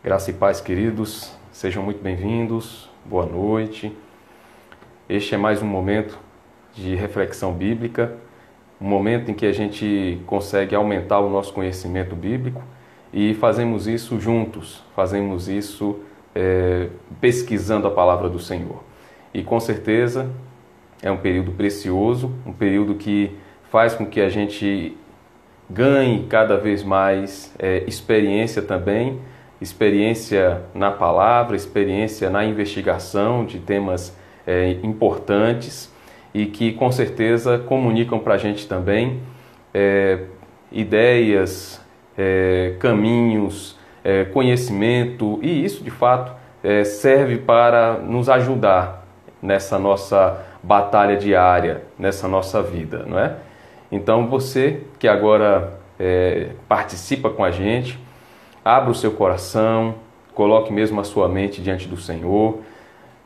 Graça e paz, queridos, sejam muito bem-vindos, boa noite. Este é mais um momento de reflexão bíblica, um momento em que a gente consegue aumentar o nosso conhecimento bíblico e fazemos isso juntos, fazemos isso pesquisando a palavra do Senhor. E com certeza é um período precioso, um período que faz com que a gente ganhe cada vez mais experiência também, experiência na palavra, experiência na investigação de temas importantes e que com certeza comunicam para a gente também ideias, caminhos, conhecimento, e isso de fato serve para nos ajudar nessa nossa batalha diária, nessa nossa vida, não é? Então você que agora participa com a gente, abra o seu coração, coloque mesmo a sua mente diante do Senhor,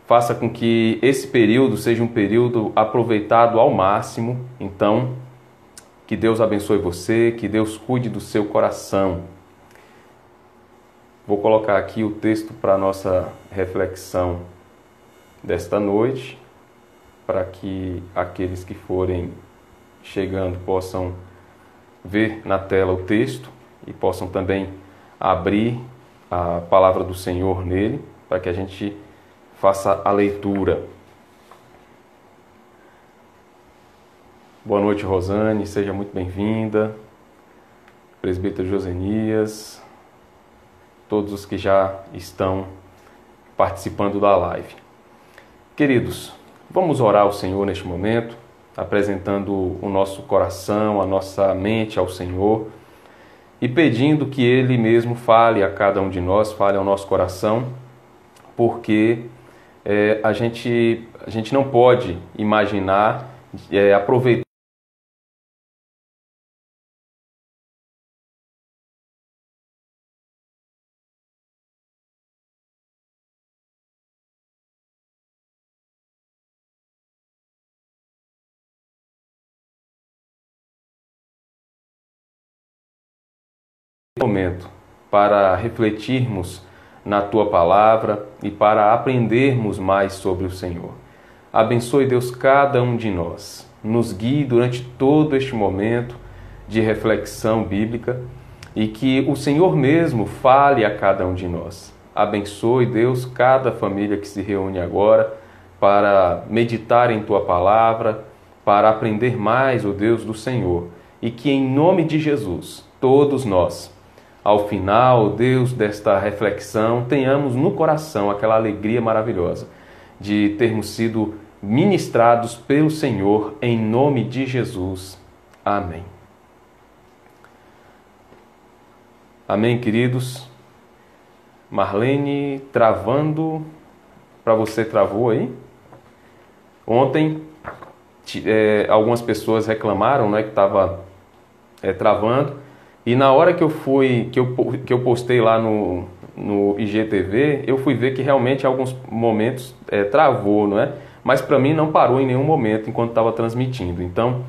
faça com que esse período seja um período aproveitado ao máximo. Então, que Deus abençoe você, que Deus cuide do seu coração. Vou colocar aqui o texto para a nossa reflexão desta noite, para que aqueles que forem chegando possam ver na tela o texto e possam também abrir a palavra do Senhor nele, para que a gente faça a leitura. Boa noite, Rosane, seja muito bem-vinda. Presbítero Josenias, todos os que já estão participando da live. Queridos, vamos orar ao Senhor neste momento, apresentando o nosso coração, a nossa mente ao Senhor e pedindo que Ele mesmo fale a cada um de nós, fale ao nosso coração, porque a gente não pode imaginar aproveitar o momento para refletirmos na Tua Palavra e para aprendermos mais sobre o Senhor. Abençoe, Deus, cada um de nós. Nos guie durante todo este momento de reflexão bíblica e que o Senhor mesmo fale a cada um de nós. Abençoe, Deus, cada família que se reúne agora para meditar em Tua Palavra, para aprender mais, ó Deus, do Senhor. E que em nome de Jesus, todos nós, ao final, Deus, desta reflexão, tenhamos no coração aquela alegria maravilhosa de termos sido ministrados pelo Senhor, em nome de Jesus. Amém. Amém, queridos. Marlene, travando. Para você, travou aí? Ontem, algumas pessoas reclamaram, né, que estava travando. E na hora que eu postei lá no IGTV, eu fui ver que realmente em alguns momentos travou, não é? Mas para mim não parou em nenhum momento enquanto estava transmitindo. Então,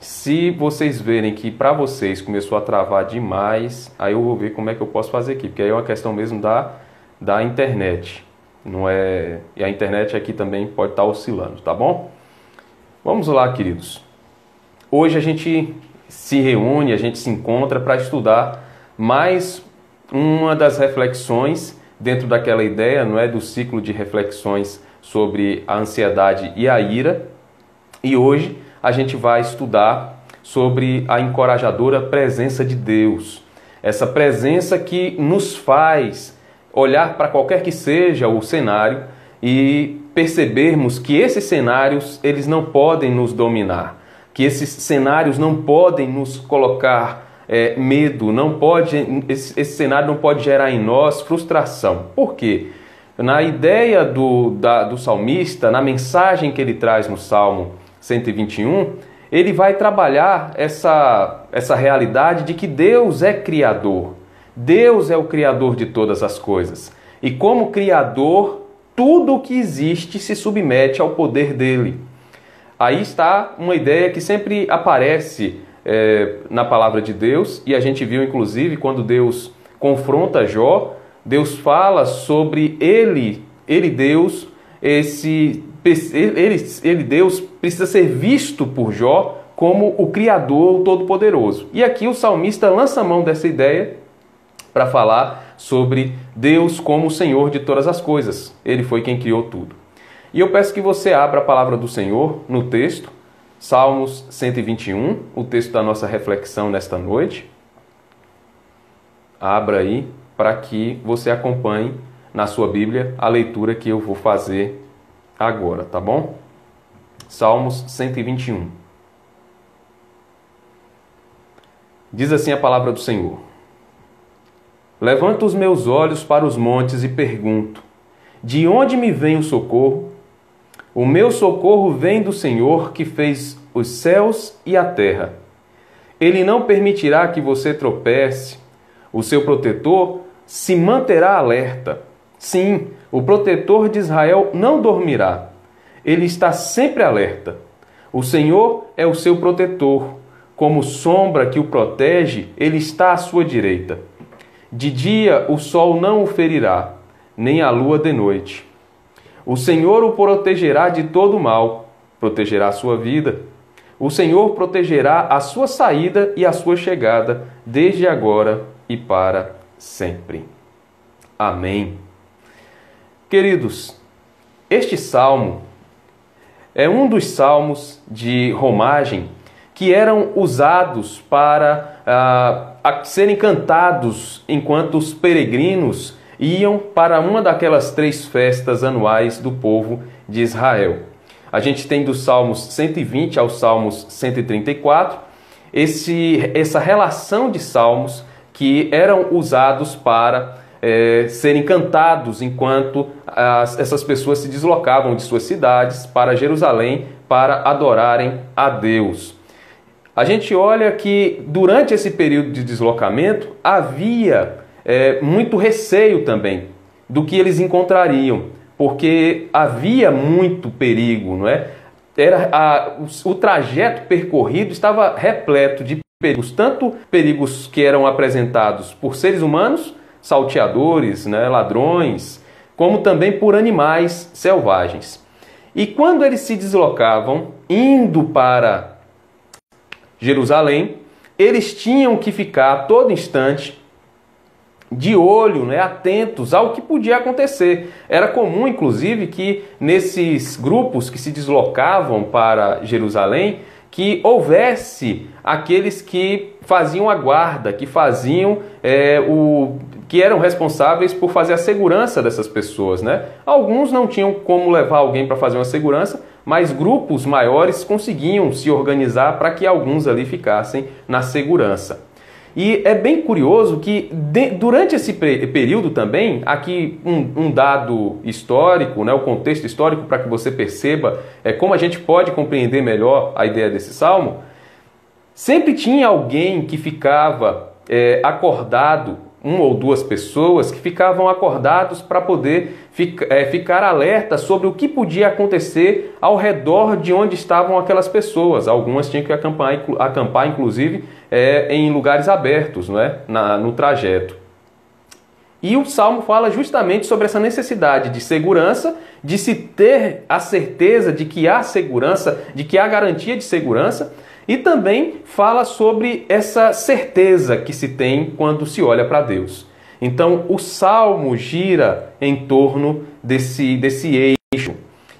se vocês verem que para vocês começou a travar demais, aí eu vou ver como é que eu posso fazer aqui, porque aí é uma questão mesmo da internet, não é? E a internet aqui também pode estar oscilando, tá bom? Vamos lá, queridos. Hoje a gente se reúne, a gente se encontra para estudar mais uma das reflexões dentro daquela ideia, não é, do ciclo de reflexões sobre a ansiedade e a ira. E hoje a gente vai estudar sobre a encorajadora presença de Deus. Essa presença que nos faz olhar para qualquer que seja o cenário e percebermos que esses cenários, eles não podem nos dominar, que esses cenários não podem nos colocar medo, esse cenário não pode gerar em nós frustração. Por quê? Na ideia do salmista, na mensagem que ele traz no Salmo 121, ele vai trabalhar essa realidade de que Deus é Criador. Deus é o Criador de todas as coisas. E como Criador, tudo o que existe se submete ao poder dele. Aí está uma ideia que sempre aparece na palavra de Deus, e a gente viu inclusive quando Deus confronta Jó Deus fala sobre ele Deus, Deus precisa ser visto por Jó como o Criador, o Todo-Poderoso. E aqui o salmista lança a mão dessa ideia para falar sobre Deus como o Senhor de todas as coisas. Ele foi quem criou tudo. E eu peço que você abra a palavra do Senhor no texto, Salmos 121, o texto da nossa reflexão nesta noite. Abra aí para que você acompanhe na sua Bíblia a leitura que eu vou fazer agora, tá bom? Salmos 121. Diz assim a palavra do Senhor: Levanto os meus olhos para os montes e pergunto: de onde me vem o socorro? O meu socorro vem do Senhor, que fez os céus e a terra. Ele não permitirá que você tropece. O seu protetor se manterá alerta. Sim, o protetor de Israel não dormirá. Ele está sempre alerta. O Senhor é o seu protetor. Como sombra que o protege, ele está à sua direita. De dia o sol não o ferirá, nem a lua de noite. O Senhor o protegerá de todo mal, protegerá a sua vida. O Senhor protegerá a sua saída e a sua chegada, desde agora e para sempre. Amém. Queridos, este salmo é um dos salmos de romagem que eram usados para serem cantados enquanto os peregrinos iam para uma daquelas 3 festas anuais do povo de Israel. A gente tem dos Salmos 120 aos Salmos 134 essa relação de salmos que eram usados para serem cantados enquanto essas pessoas se deslocavam de suas cidades para Jerusalém para adorarem a Deus. A gente olha que durante esse período de deslocamento havia muito receio também do que eles encontrariam, porque havia muito perigo, não é? O trajeto percorrido estava repleto de perigos, tanto perigos que eram apresentados por seres humanos, salteadores, né, ladrões, como também por animais selvagens. E quando eles se deslocavam, indo para Jerusalém, eles tinham que ficar a todo instante de olho, né, atentos ao que podia acontecer. Era comum, inclusive, que nesses grupos que se deslocavam para Jerusalém, que houvesse aqueles que faziam a guarda, que faziam que eram responsáveis por fazer a segurança dessas pessoas, né? Alguns não tinham como levar alguém para fazer uma segurança, mas grupos maiores conseguiam se organizar para que alguns ali ficassem na segurança. E é bem curioso que durante esse período também, aqui um dado histórico, né, o contexto histórico para que você perceba como a gente pode compreender melhor a ideia desse salmo, sempre tinha alguém que ficava acordado, 1 ou 2 pessoas que ficavam acordados para poder ficar alerta sobre o que podia acontecer ao redor de onde estavam aquelas pessoas. Algumas tinham que acampar inclusive, em lugares abertos, não é? No trajeto. E o Salmo fala justamente sobre essa necessidade de segurança, de se ter a certeza de que há segurança, de que há garantia de segurança, e também fala sobre essa certeza que se tem quando se olha para Deus. Então, o Salmo gira em torno desse eixo.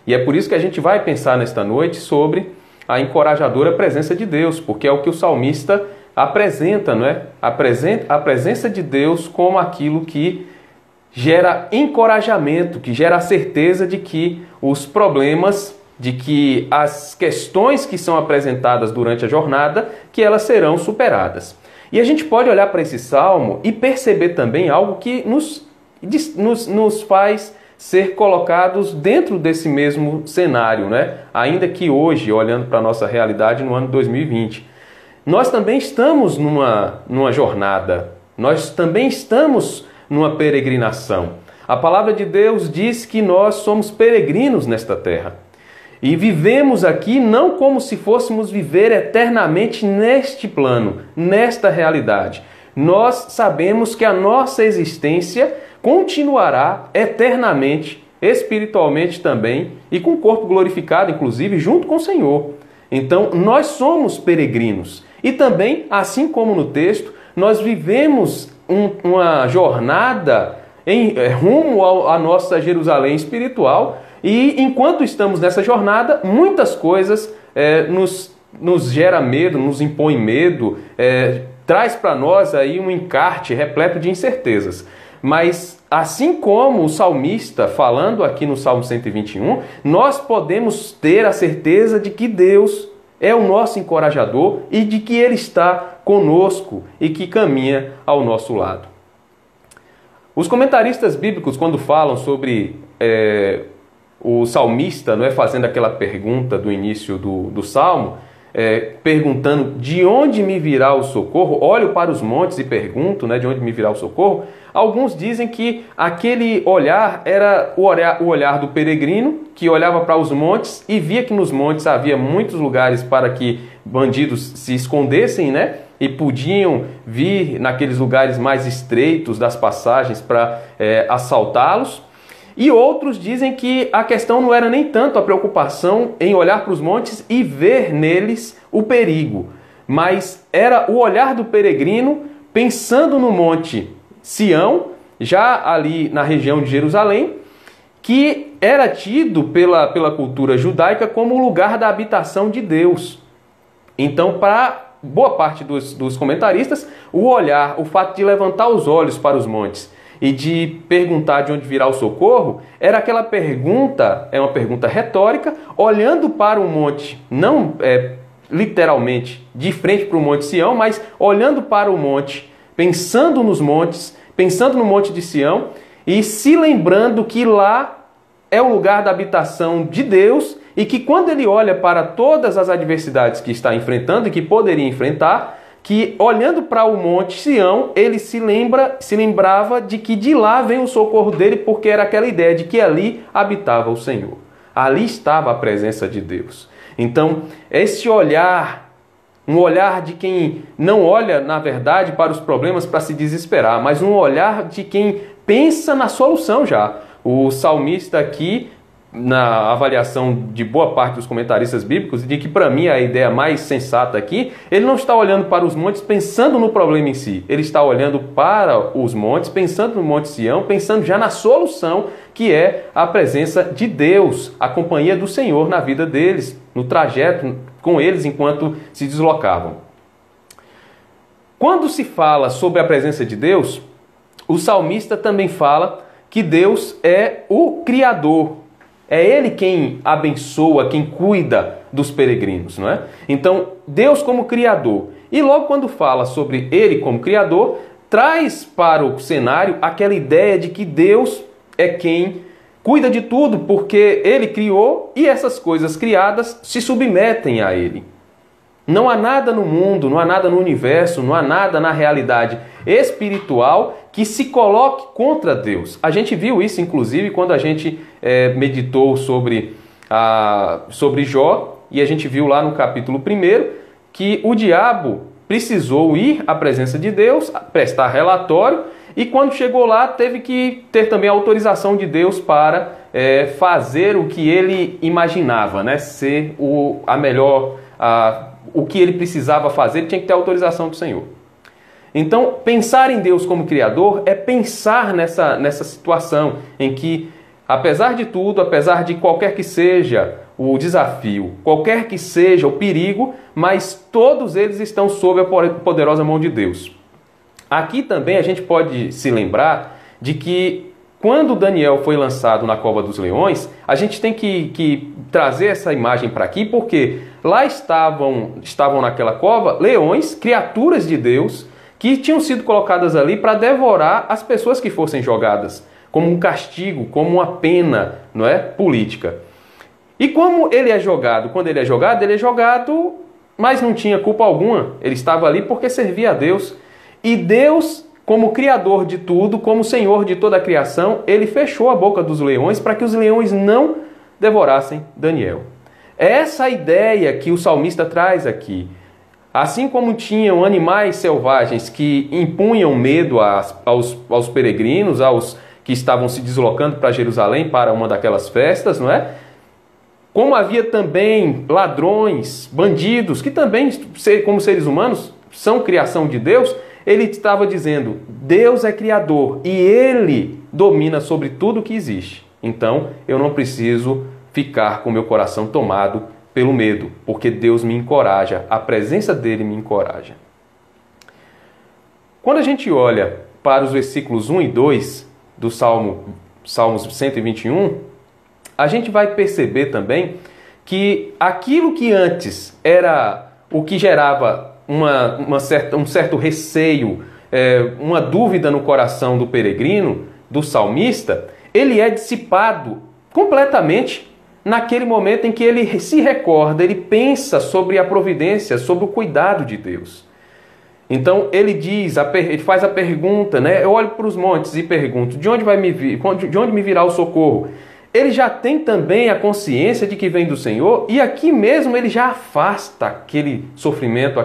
E é por isso que a gente vai pensar nesta noite sobre a encorajadora presença de Deus, porque é o que o salmista apresenta, não é? A presença de Deus como aquilo que gera encorajamento, que gera a certeza de que os problemas, de que as questões que são apresentadas durante a jornada, que elas serão superadas. E a gente pode olhar para esse salmo e perceber também algo que nos faz ser colocados dentro desse mesmo cenário, né? Ainda que hoje, olhando para a nossa realidade no ano 2020, nós também estamos numa jornada, nós também estamos numa peregrinação. A palavra de Deus diz que nós somos peregrinos nesta terra. E vivemos aqui não como se fôssemos viver eternamente neste plano, nesta realidade. nós sabemos que a nossa existência continuará eternamente, espiritualmente também, e com o corpo glorificado, inclusive, junto com o Senhor. Então, nós somos peregrinos. E também, assim como no texto, nós vivemos uma jornada rumo à nossa Jerusalém espiritual, e enquanto estamos nessa jornada, muitas coisas nos gera medo, nos impõe medo, traz para nós aí um encarte repleto de incertezas. Mas assim como o salmista, falando aqui no Salmo 121, nós podemos ter a certeza de que Deus é o nosso encorajador e de que Ele está conosco e que caminha ao nosso lado. Os comentaristas bíblicos, quando falam sobre o salmista, não é, fazendo aquela pergunta do início do Salmo, perguntando de onde me virá o socorro, olho para os montes e pergunto, né, de onde me virá o socorro, alguns dizem que aquele olhar era o olhar do peregrino, que olhava para os montes e via que nos montes havia muitos lugares para que bandidos se escondessem, né? E podiam vir naqueles lugares mais estreitos das passagens para assaltá-los. E outros dizem que a questão não era nem tanto a preocupação em olhar para os montes e ver neles o perigo, mas era o olhar do peregrino pensando no monte Sião, já ali na região de Jerusalém, que era tido pela cultura judaica como o lugar da habitação de Deus. Então, para boa parte dos comentaristas, o olhar, o fato de levantar os olhos para os montes e de perguntar de onde virá o socorro, era aquela pergunta, é uma pergunta retórica, olhando para o monte, não literalmente de frente para o monte Sião, mas olhando para o monte, pensando nos montes, pensando no monte de Sião e se lembrando que lá é o lugar da habitação de Deus e que quando ele olha para todas as adversidades que está enfrentando e que poderia enfrentar, que olhando para o monte Sião, ele se lembrava de que de lá vem o socorro dele, porque era aquela ideia de que ali habitava o Senhor. Ali estava a presença de Deus. Então, esse olhar, um olhar de quem não olha, na verdade, para os problemas para se desesperar, mas um olhar de quem pensa na solução já. O salmista aqui, na avaliação de boa parte dos comentaristas bíblicos, de que para mim é a ideia mais sensata aqui, ele não está olhando para os montes pensando no problema em si, ele está olhando para os montes, pensando no Monte Sião, pensando já na solução, que é a presença de Deus, a companhia do Senhor na vida deles, no trajeto com eles enquanto se deslocavam. Quando se fala sobre a presença de Deus, o salmista também fala que Deus é o Criador. É Ele quem abençoa, quem cuida dos peregrinos, não é? Então, Deus como Criador. E logo quando fala sobre Ele como Criador, traz para o cenário aquela ideia de que Deus é quem cuida de tudo, porque Ele criou e essas coisas criadas se submetem a Ele. Não há nada no mundo, não há nada no universo, não há nada na realidade espiritual que se coloque contra Deus. A gente viu isso, inclusive, quando a gente meditou sobre Jó, e a gente viu lá no capítulo 1 que o diabo precisou ir à presença de Deus, prestar relatório, e quando chegou lá teve que ter também a autorização de Deus para fazer o que ele imaginava, né? Ser o que ele precisava fazer, ele tinha que ter a autorização do Senhor. Então, pensar em Deus como Criador é pensar nessa situação em que, apesar de tudo, apesar de qualquer que seja o desafio, qualquer que seja o perigo, mas todos eles estão sob a poderosa mão de Deus. Aqui também a gente pode se lembrar de que quando Daniel foi lançado na cova dos leões, a gente tem que trazer essa imagem para aqui, porque lá estavam naquela cova leões, criaturas de Deus, que tinham sido colocadas ali para devorar as pessoas que fossem jogadas, como um castigo, como uma pena, não é, política. E como ele é jogado? Quando ele é jogado, mas não tinha culpa alguma. Ele estava ali porque servia a Deus. E Deus, como Criador de tudo, como Senhor de toda a criação, ele fechou a boca dos leões para que os leões não devorassem Daniel. Essa ideia que o salmista traz aqui. Assim como tinham animais selvagens que impunham medo aos peregrinos, aos que estavam se deslocando para Jerusalém para uma daquelas festas, não é? Como havia também ladrões, bandidos, que também, como seres humanos, são criação de Deus, ele estava dizendo, Deus é criador e Ele domina sobre tudo que existe. Então, eu não preciso ficar com meu coração tomado pelo medo, porque Deus me encoraja, a presença dEle me encoraja. Quando a gente olha para os versículos 1 e 2 do Salmos 121, a gente vai perceber também que aquilo que antes era o que gerava um certo receio, uma dúvida no coração do peregrino, do salmista, ele é dissipado completamente naquele momento em que ele se recorda, ele pensa sobre a providência, sobre o cuidado de Deus. Então ele ele faz a pergunta, né? Eu olho para os montes e pergunto, de onde me virá o socorro? Ele já tem também a consciência de que vem do Senhor, e aqui mesmo ele já afasta aquele sofrimento,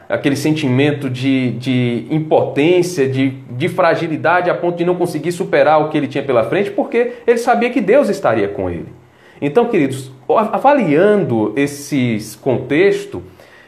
aquele sentimento de impotência, de fragilidade, a ponto de não conseguir superar o que ele tinha pela frente, porque ele sabia que Deus estaria com ele. Então, queridos, avaliando esse contexto,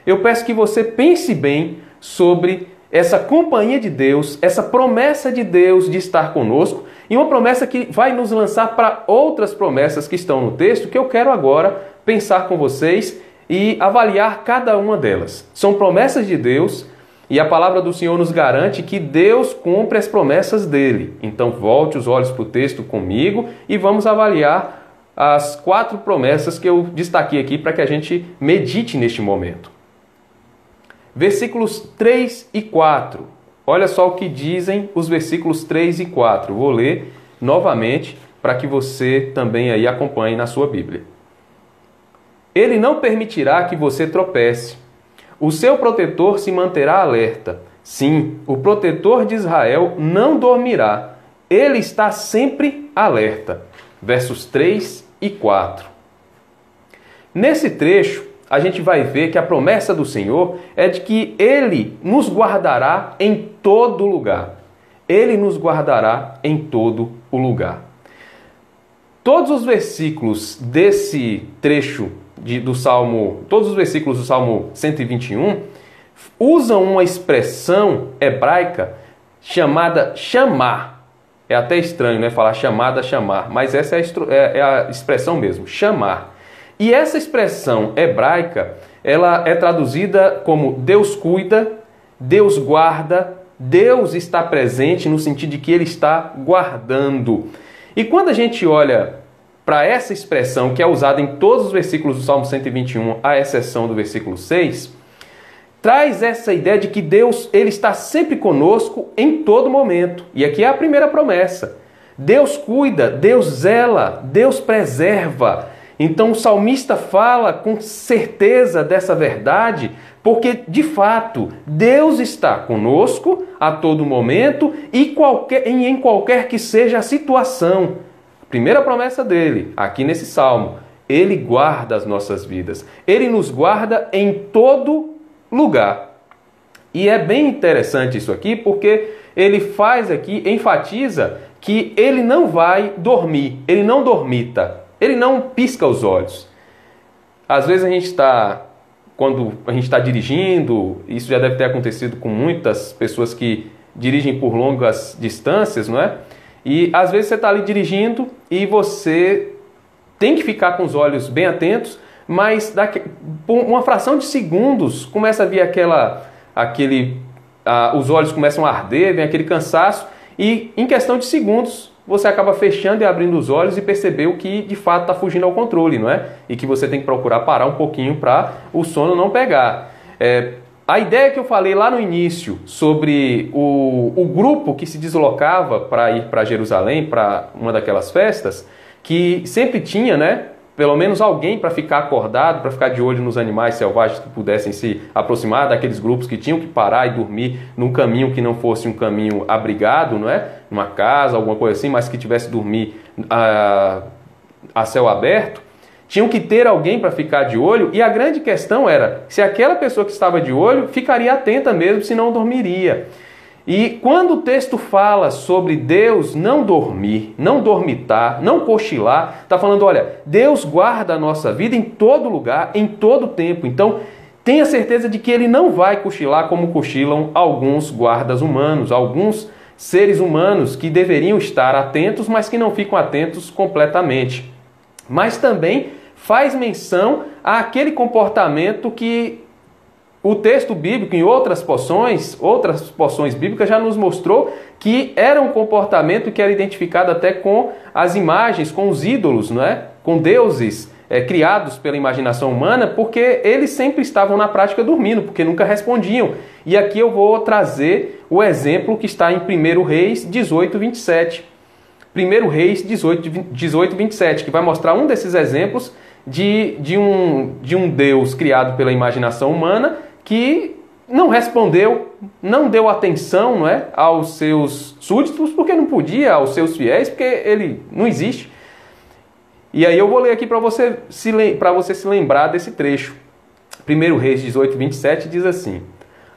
eu peço que você pense bem sobre essa companhia de Deus, essa promessa de Deus de estar conosco, e uma promessa que vai nos lançar para outras promessas que estão no texto, que eu quero agora pensar com vocês e avaliar cada uma delas. São promessas de Deus e a palavra do Senhor nos garante que Deus cumpre as promessas dele. Então volte os olhos para o texto comigo e vamos avaliar as 4 promessas que eu destaquei aqui para que a gente medite neste momento. Versículos 3 e 4. Olha só o que dizem os versículos 3 e 4. Vou ler novamente para que você também aí acompanhe na sua Bíblia. Ele não permitirá que você tropece. O seu protetor se manterá alerta. Sim, o protetor de Israel não dormirá. Ele está sempre alerta. Versos 3 e 4. Nesse trecho, a gente vai ver que a promessa do Senhor é de que Ele nos guardará em todo lugar. Ele nos guardará em todo o lugar. Todos os versículos desse trecho do Salmo, todos os versículos do Salmo 121 usam uma expressão hebraica chamada chamar. É até estranho, né? Falar chamada, chamar, mas essa é a expressão mesmo, chamar. E essa expressão hebraica, ela é traduzida como Deus cuida, Deus guarda, Deus está presente no sentido de que Ele está guardando. E quando a gente olha para essa expressão que é usada em todos os versículos do Salmo 121, à exceção do versículo 6, traz essa ideia de que Deus ele está sempre conosco em todo momento. E aqui é a primeira promessa. Deus cuida, Deus zela, Deus preserva. Então o salmista fala com certeza dessa verdade, porque de fato Deus está conosco a todo momento e em qualquer que seja a situação. A primeira promessa dele, aqui nesse salmo, Ele guarda as nossas vidas. Ele nos guarda em todo lugar. E é bem interessante isso aqui, porque ele faz aqui, enfatiza que ele não vai dormir, ele não dormita. Ele não pisca os olhos. Às vezes quando a gente está dirigindo, isso já deve ter acontecido com muitas pessoas que dirigem por longas distâncias, não é? E às vezes você está ali dirigindo e você tem que ficar com os olhos bem atentos, mas por uma fração de segundos começa a vir os olhos começam a arder, vem aquele cansaço e em questão de segundos você acaba fechando e abrindo os olhos e percebeu que de fato está fugindo ao controle, não é? E que você tem que procurar parar um pouquinho para o sono não pegar. A ideia que eu falei lá no início sobre o grupo que se deslocava para ir para Jerusalém, para uma daquelas festas, que sempre tinha, né, pelo menos alguém para ficar acordado, para ficar de olho nos animais selvagens que pudessem se aproximar daqueles grupos que tinham que parar e dormir num caminho que não fosse um caminho abrigado, não é? Numa casa, alguma coisa assim, mas que tivesse dormir a céu aberto. Tinham que ter alguém para ficar de olho, e a grande questão era se aquela pessoa que estava de olho ficaria atenta mesmo, se não dormiria. E quando o texto fala sobre Deus não dormir, não dormitar, não cochilar, está falando, olha, Deus guarda a nossa vida em todo lugar, em todo tempo. Então, tenha certeza de que Ele não vai cochilar como cochilam alguns guardas humanos, alguns seres humanos que deveriam estar atentos, mas que não ficam atentos completamente. Mas também faz menção àquele comportamento que o texto bíblico, em outras porções bíblicas, já nos mostrou que era um comportamento que era identificado até com as imagens, com os ídolos, não é? Com deuses criados pela imaginação humana, porque eles sempre estavam na prática dormindo, porque nunca respondiam. E aqui eu vou trazer o exemplo que está em 1 Reis 18, 27. 1 Reis 18, 27, que vai mostrar um desses exemplos de um Deus criado pela imaginação humana que não respondeu, não deu atenção, não é, aos seus súditos, porque não podia, aos seus fiéis, porque ele não existe. E aí eu vou ler aqui para você se lembrar desse trecho. 1 Reis 18, 27 diz assim: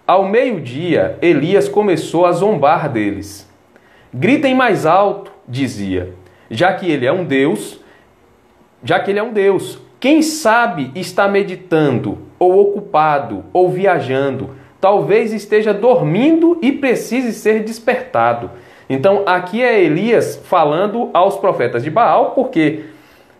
Ao meio-dia, Elias começou a zombar deles. Gritem mais alto, dizia, já que ele é um Deus, quem sabe está meditando, ou ocupado, ou viajando, talvez esteja dormindo e precise ser despertado. Então aqui é Elias falando aos profetas de Baal, porque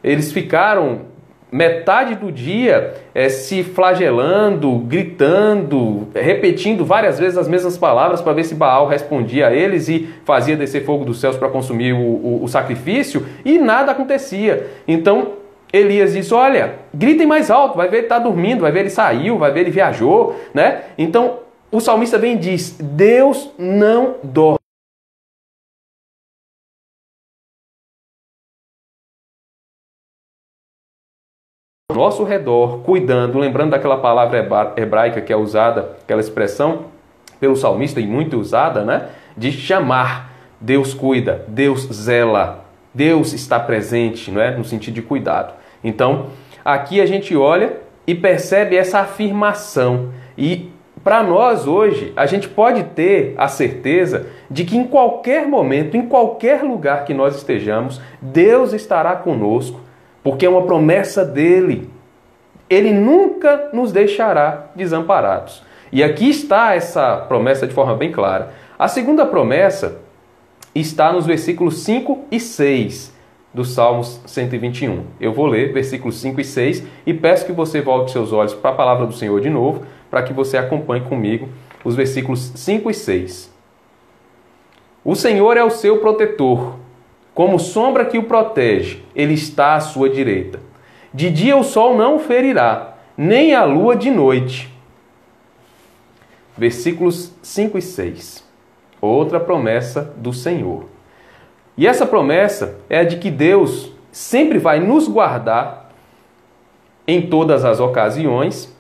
eles ficaram metade do dia se flagelando, gritando, repetindo várias vezes as mesmas palavras para ver se Baal respondia a eles e fazia descer fogo dos céus para consumir o sacrifício, e nada acontecia. Então Elias disse, olha, gritem mais alto, vai ver ele está dormindo, vai ver ele saiu, vai ver ele viajou, né? Então o salmista vem e diz, Deus não dorme. Ao nosso redor, cuidando, lembrando daquela palavra hebraica que é usada, aquela expressão pelo salmista e muito usada, né? De chamar. Deus cuida, Deus zela, Deus está presente, não é? No sentido de cuidado. Então, aqui a gente olha e percebe essa afirmação. E para nós hoje, a gente pode ter a certeza de que em qualquer momento, em qualquer lugar que nós estejamos, Deus estará conosco, porque é uma promessa dele. Ele nunca nos deixará desamparados. E aqui está essa promessa de forma bem clara. A segunda promessa está nos versículos 5 e 6 do Salmos 121. Eu vou ler versículos 5 e 6 e peço que você volte seus olhos para a palavra do Senhor de novo, para que você acompanhe comigo os versículos 5 e 6. O Senhor é o seu protetor, como sombra que o protege, ele está à sua direita. De dia o sol não o ferirá, nem a lua de noite. Versículos 5 e 6. Outra promessa do Senhor. E essa promessa é a de que Deus sempre vai nos guardar em todas as ocasiões,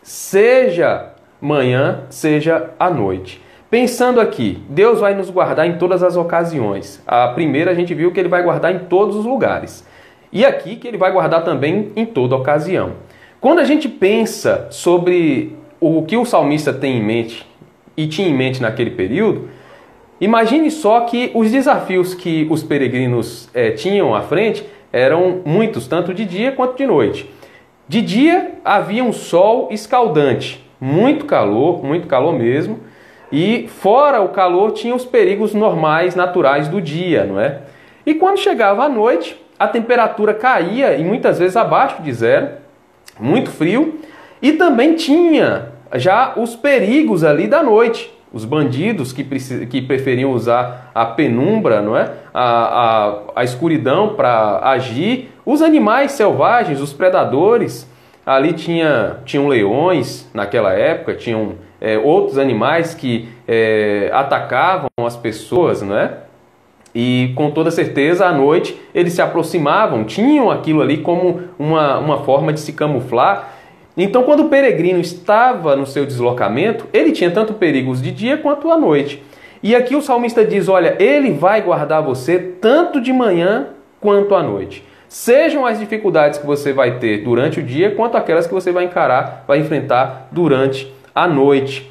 seja manhã, seja à noite. Pensando aqui, Deus vai nos guardar em todas as ocasiões. A primeira a gente viu que Ele vai guardar em todos os lugares. E aqui que Ele vai guardar também em toda ocasião. Quando a gente pensa sobre o que o salmista tem em mente e tinha em mente naquele período, imagine só que os desafios que os peregrinos tinham à frente eram muitos, tanto de dia quanto de noite. De dia havia um sol escaldante, muito calor mesmo, e fora o calor tinha os perigos normais, naturais do dia, não é? E quando chegava a noite, a temperatura caía e muitas vezes abaixo de zero, muito frio, e também tinha já os perigos ali da noite. Os bandidos que preferiam usar a penumbra, não é? a escuridão para agir. Os animais selvagens, os predadores. Ali tinham leões naquela época, tinham outros animais que atacavam as pessoas, não é? E com toda certeza à noite eles se aproximavam, tinham aquilo ali como uma forma de se camuflar. Então, quando o peregrino estava no seu deslocamento, ele tinha tanto perigos de dia quanto à noite. E aqui o salmista diz, olha, ele vai guardar você tanto de manhã quanto à noite. Sejam as dificuldades que você vai ter durante o dia, quanto aquelas que você vai enfrentar durante a noite.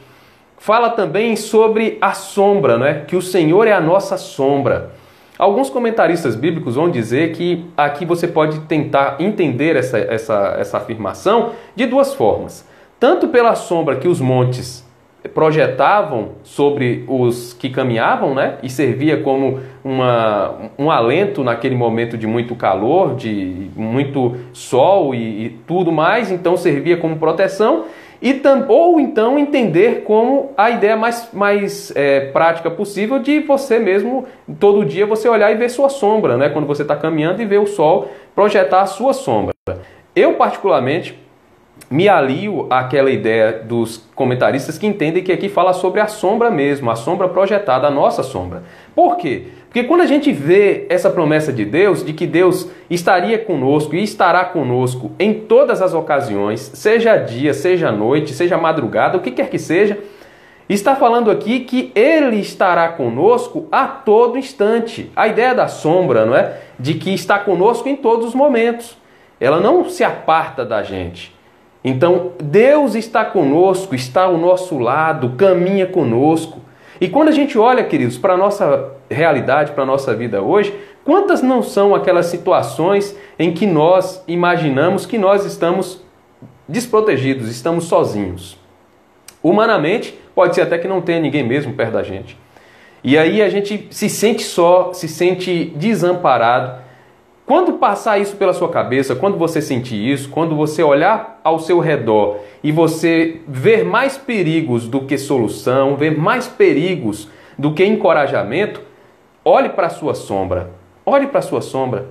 Fala também sobre a sombra, né? Que o Senhor é a nossa sombra. Alguns comentaristas bíblicos vão dizer que aqui você pode tentar entender essa afirmação de duas formas. Tanto pela sombra que os montes projetavam sobre os que caminhavam, né? E servia como um alento naquele momento de muito calor, de muito sol e tudo mais, então servia como proteção. Ou então entender como a ideia mais prática possível de você mesmo, todo dia, você olhar e ver sua sombra, né? Quando você está caminhando e ver o sol projetar a sua sombra. Eu, particularmente, me alio àquela ideia dos comentaristas que entendem que aqui fala sobre a sombra mesmo, a sombra projetada, a nossa sombra. Por quê? Porque quando a gente vê essa promessa de Deus, de que Deus estaria conosco e estará conosco em todas as ocasiões, seja dia, seja noite, seja madrugada, o que quer que seja, está falando aqui que Ele estará conosco a todo instante. A ideia da sombra, não é? De que está conosco em todos os momentos. Ela não se aparta da gente. Então, Deus está conosco, está ao nosso lado, caminha conosco. E quando a gente olha, queridos, para a nossa realidade, para a nossa vida hoje, quantas não são aquelas situações em que nós imaginamos que nós estamos desprotegidos, estamos sozinhos? Humanamente, pode ser até que não tenha ninguém mesmo perto da gente. E aí a gente se sente só, se sente desamparado. Quando passar isso pela sua cabeça, quando você sentir isso, quando você olhar ao seu redor e você ver mais perigos do que solução, ver mais perigos do que encorajamento, olhe para a sua sombra. Olhe para a sua sombra.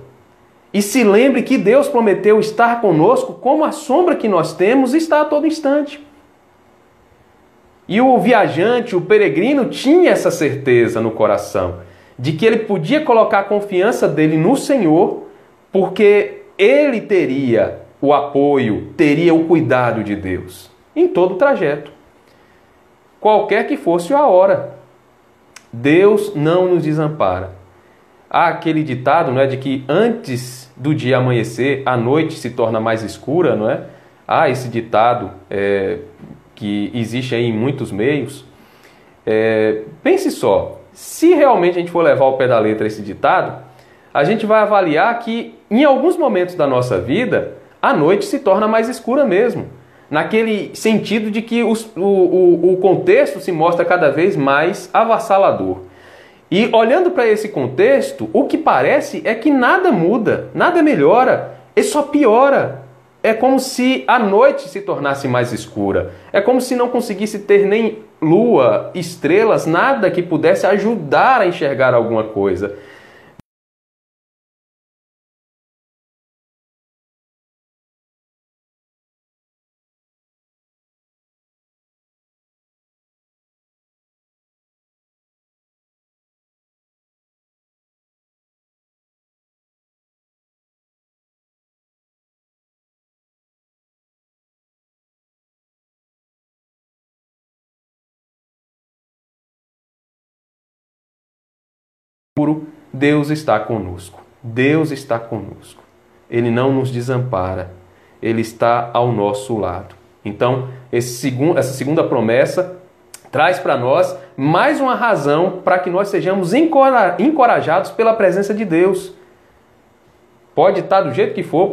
E se lembre que Deus prometeu estar conosco como a sombra que nós temos está a todo instante. E o viajante, o peregrino, tinha essa certeza no coração de que ele podia colocar a confiança dele no Senhor, porque ele teria o apoio, teria o cuidado de Deus em todo o trajeto. Qualquer que fosse a hora, Deus não nos desampara. Há aquele ditado, não é, de que antes do dia amanhecer, a noite se torna mais escura, não é? Há esse ditado que existe aí em muitos meios. Pense só, se realmente a gente for levar ao pé da letra esse ditado, a gente vai avaliar que em alguns momentos da nossa vida, a noite se torna mais escura mesmo. Naquele sentido de que o contexto se mostra cada vez mais avassalador. E olhando para esse contexto, o que parece é que nada muda, nada melhora, e só piora. É como se a noite se tornasse mais escura. É como se não conseguisse ter nem lua, estrelas, nada que pudesse ajudar a enxergar alguma coisa. Deus está conosco. Deus está conosco. Ele não nos desampara. Ele está ao nosso lado. Então, essa segunda promessa traz para nós mais uma razão para que nós sejamos encorajados pela presença de Deus. Pode estar do jeito que for,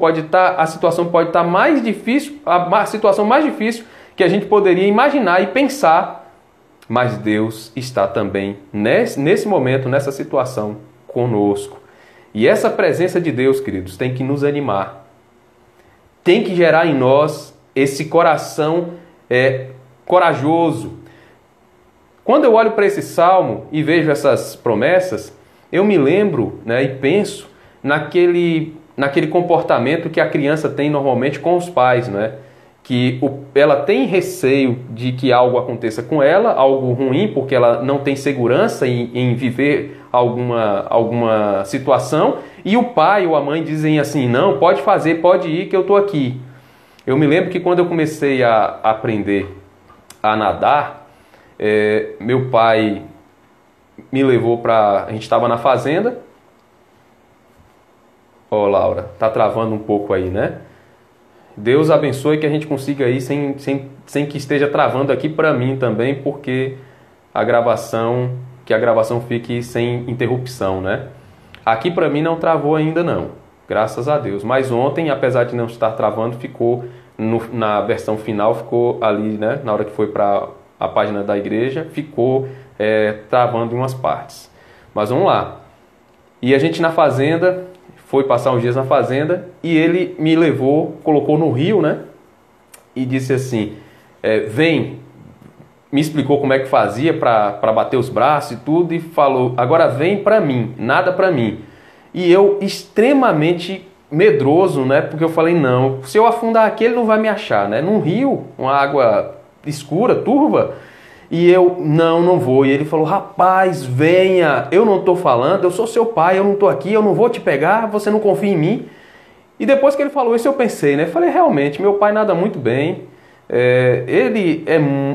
a situação pode estar mais difícil, a situação mais difícil que a gente poderia imaginar e pensar, mas Deus está também nesse momento, nessa situação, conosco. E essa presença de Deus, queridos, tem que nos animar. Tem que gerar em nós esse coração corajoso. Quando eu olho para esse salmo e vejo essas promessas, eu me lembro, né, e penso naquele comportamento que a criança tem normalmente com os pais, né? Que ela tem receio de que algo aconteça com ela, algo ruim, porque ela não tem segurança em viver alguma situação, e o pai ou a mãe dizem assim, não, pode fazer, pode ir que eu estou aqui. Eu me lembro que quando eu comecei a aprender a nadar, meu pai me levou a gente estava na fazenda. Ó, Laura. travando um pouco aí, né? Deus abençoe que a gente consiga ir sem que esteja travando aqui para mim também, porque que a gravação fique sem interrupção, né? Aqui para mim não travou ainda não, graças a Deus. Mas ontem, apesar de não estar travando, ficou na versão final, ficou ali, né? Na hora que foi para a página da igreja, ficou travando em umas partes. Mas vamos lá. E a gente na fazenda, foi passar uns dias na fazenda, e ele me levou, colocou no rio, né? E disse assim, me explicou como é que fazia para bater os braços e tudo, e falou, agora vem para mim, nada para mim. E eu extremamente medroso, né? Porque eu falei, não, se eu afundar aqui ele não vai me achar, né? Num rio, uma água escura, turva, e eu, não vou. E ele falou, rapaz, venha, eu não estou falando, eu sou seu pai, eu não estou aqui, eu não vou te pegar, você não confia em mim. E depois que ele falou isso eu pensei, né? Falei, realmente, meu pai nada muito bem, ele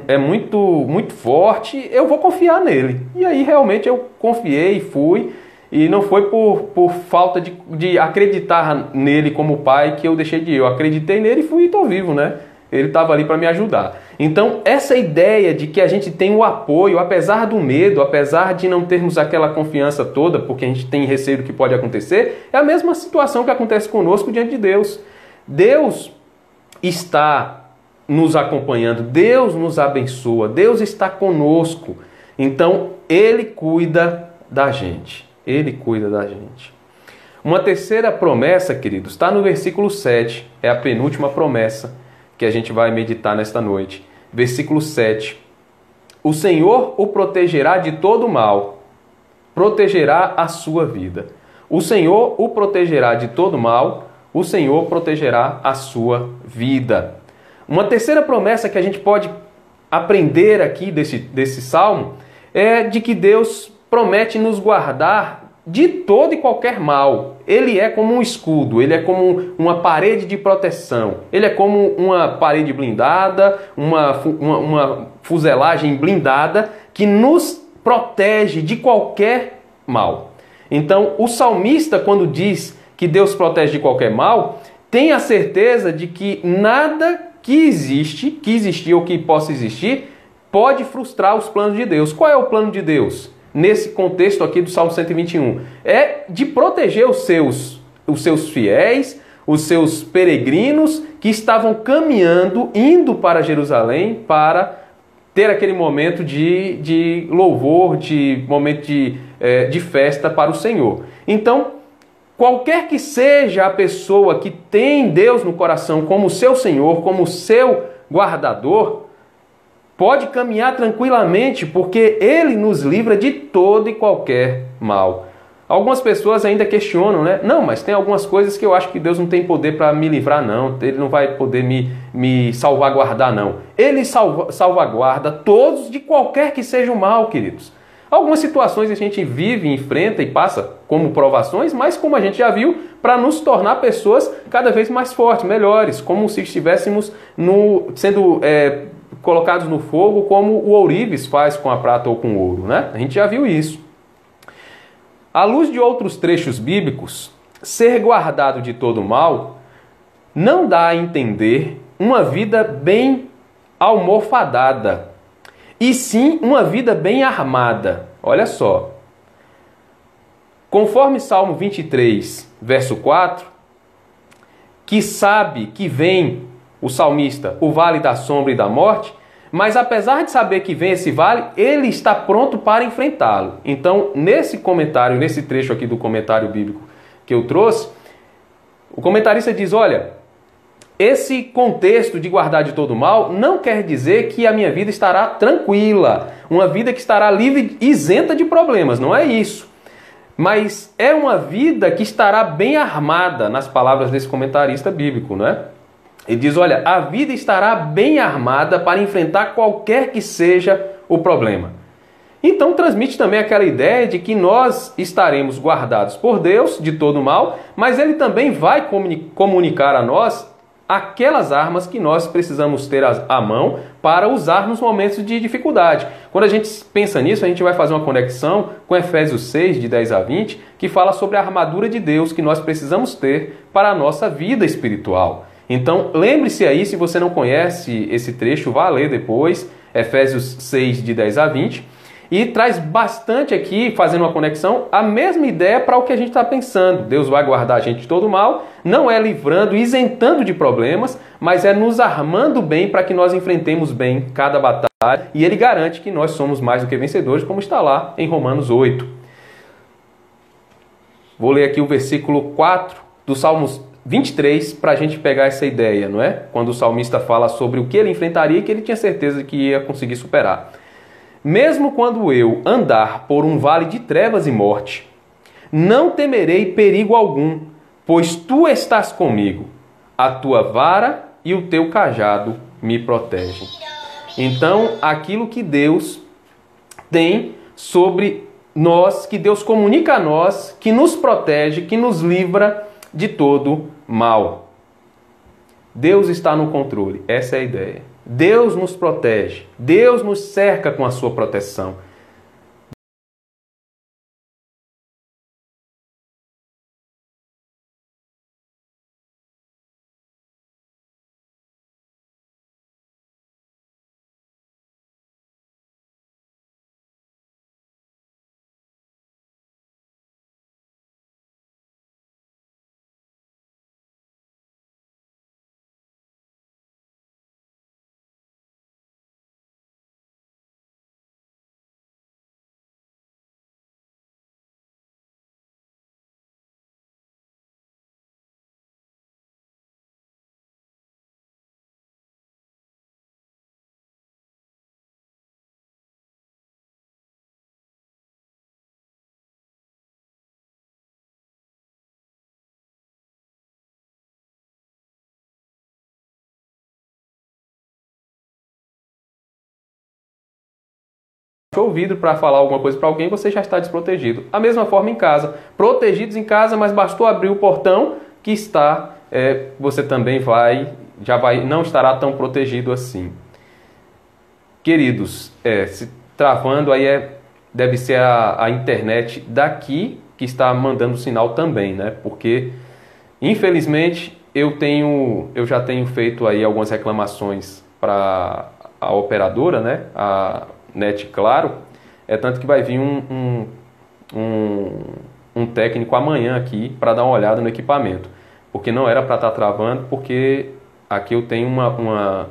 é muito forte, eu vou confiar nele. E aí realmente eu confiei e fui, e não foi por falta de acreditar nele como pai que eu deixei de ir. Eu acreditei nele e fui e estou vivo, né? Ele estava ali para me ajudar. Então, essa ideia de que a gente tem o apoio, apesar do medo, apesar de não termos aquela confiança toda, porque a gente tem receio do que pode acontecer, é a mesma situação que acontece conosco diante de Deus. Deus está nos acompanhando, Deus nos abençoa, Deus está conosco. Então, Ele cuida da gente. Ele cuida da gente. Uma terceira promessa, queridos, está no versículo 7. É a penúltima promessa que a gente vai meditar nesta noite. Versículo 7. O Senhor o protegerá de todo mal, protegerá a sua vida. O Senhor o protegerá de todo mal, o Senhor protegerá a sua vida. Uma terceira promessa que a gente pode aprender aqui desse salmo é de que Deus promete nos guardar de todo e qualquer mal. Ele é como um escudo, ele é como uma parede de proteção, ele é como uma parede blindada, uma fuselagem blindada que nos protege de qualquer mal. Então, o salmista, quando diz que Deus protege de qualquer mal, tem a certeza de que nada que existir ou que possa existir, pode frustrar os planos de Deus. Qual é o plano de Deus? Nesse contexto aqui do Salmo 121, é de proteger os seus fiéis, os seus peregrinos que estavam caminhando, indo para Jerusalém para ter aquele momento de louvor, momento de festa para o Senhor. Então, qualquer que seja a pessoa que tem Deus no coração como seu Senhor, como seu guardador, pode caminhar tranquilamente, porque Ele nos livra de todo e qualquer mal. Algumas pessoas ainda questionam, né? Não, mas tem algumas coisas que eu acho que Deus não tem poder para me livrar, não. Ele não vai poder me salvaguardar, não. Ele salvaguarda todos de qualquer que seja o mal, queridos. Algumas situações a gente vive, enfrenta e passa como provações, mas como a gente já viu, para nos tornar pessoas cada vez mais fortes, melhores, como se estivéssemos sendo colocados no fogo, como o ourives faz com a prata ou com o ouro, né? A gente já viu isso. À luz de outros trechos bíblicos, ser guardado de todo mal não dá a entender uma vida bem almofadada, e sim uma vida bem armada. Olha só. Conforme Salmo 23, verso 4, que sabe que vem o salmista, o vale da sombra e da morte, mas apesar de saber que vem esse vale, ele está pronto para enfrentá-lo. Então, nesse comentário, nesse trecho aqui do comentário bíblico que eu trouxe, o comentarista diz, olha, esse contexto de guardar de todo mal não quer dizer que a minha vida estará tranquila, uma vida que estará livre, isenta de problemas, não é isso. Mas é uma vida que estará bem armada, nas palavras desse comentarista bíblico, né? Ele diz, olha, a vida estará bem armada para enfrentar qualquer que seja o problema. Então transmite também aquela ideia de que nós estaremos guardados por Deus de todo mal, mas Ele também vai comunicar a nós aquelas armas que nós precisamos ter à mão para usar nos momentos de dificuldade. Quando a gente pensa nisso, a gente vai fazer uma conexão com Efésios 6, de 10 a 20, que fala sobre a armadura de Deus que nós precisamos ter para a nossa vida espiritual. Então, lembre-se aí, se você não conhece esse trecho, vá ler depois, Efésios 6, de 10 a 20, e traz bastante aqui, fazendo uma conexão, a mesma ideia para o que a gente está pensando. Deus vai guardar a gente de todo mal, não é livrando, isentando de problemas, mas é nos armando bem para que nós enfrentemos bem cada batalha, e Ele garante que nós somos mais do que vencedores, como está lá em Romanos 8. Vou ler aqui o versículo 4 do Salmos 23 para a gente pegar essa ideia, não é? Quando o salmista fala sobre o que ele enfrentaria e que ele tinha certeza que ia conseguir superar. Mesmo quando eu andar por um vale de trevas e morte, não temerei perigo algum, pois tu estás comigo. A tua vara e o teu cajado me protegem. Então, aquilo que Deus tem sobre nós, que Deus comunica a nós, que nos protege, que nos livra de todo mal. Deus está no controle, essa é a ideia. Deus nos protege, Deus nos cerca com a sua proteção. Ouvido para falar alguma coisa para alguém, você já está desprotegido. A mesma forma em casa. Protegidos em casa, mas bastou abrir o portão que você também não estará tão protegido assim. Queridos, se travando aí deve ser a internet daqui que está mandando sinal também, né? Porque, infelizmente, eu já tenho feito aí algumas reclamações para a operadora, né? A Net Claro, tanto que vai vir um técnico amanhã aqui para dar uma olhada no equipamento, porque não era para estar travando, porque aqui eu tenho uma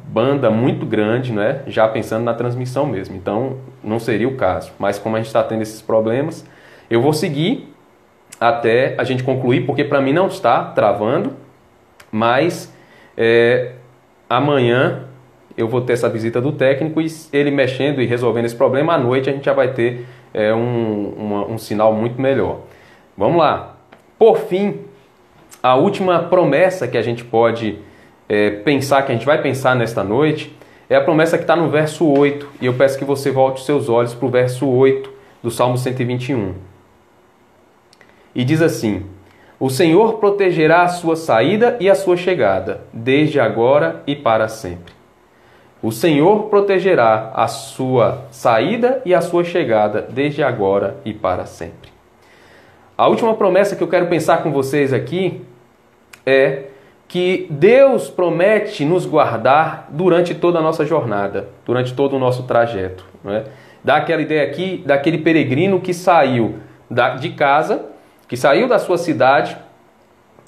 banda muito grande, né? Já pensando na transmissão mesmo, então não seria o caso, mas como a gente está tendo esses problemas, eu vou seguir até a gente concluir, porque para mim não está travando, mas amanhã eu vou ter essa visita do técnico e ele mexendo e resolvendo esse problema, à noite a gente já vai ter um sinal muito melhor. Vamos lá. Por fim, a última promessa que a gente pode pensar, que a gente vai pensar nesta noite, é a promessa que está no verso 8. E eu peço que você volte os seus olhos para o verso 8 do Salmo 121. E diz assim: o Senhor protegerá a sua saída e a sua chegada, desde agora e para sempre. O Senhor protegerá a sua saída e a sua chegada, desde agora e para sempre. A última promessa que eu quero pensar com vocês aqui é que Deus promete nos guardar durante toda a nossa jornada, durante todo o nosso trajeto. Não é? Dá aquela ideia aqui daquele peregrino que saiu de casa, que saiu da sua cidade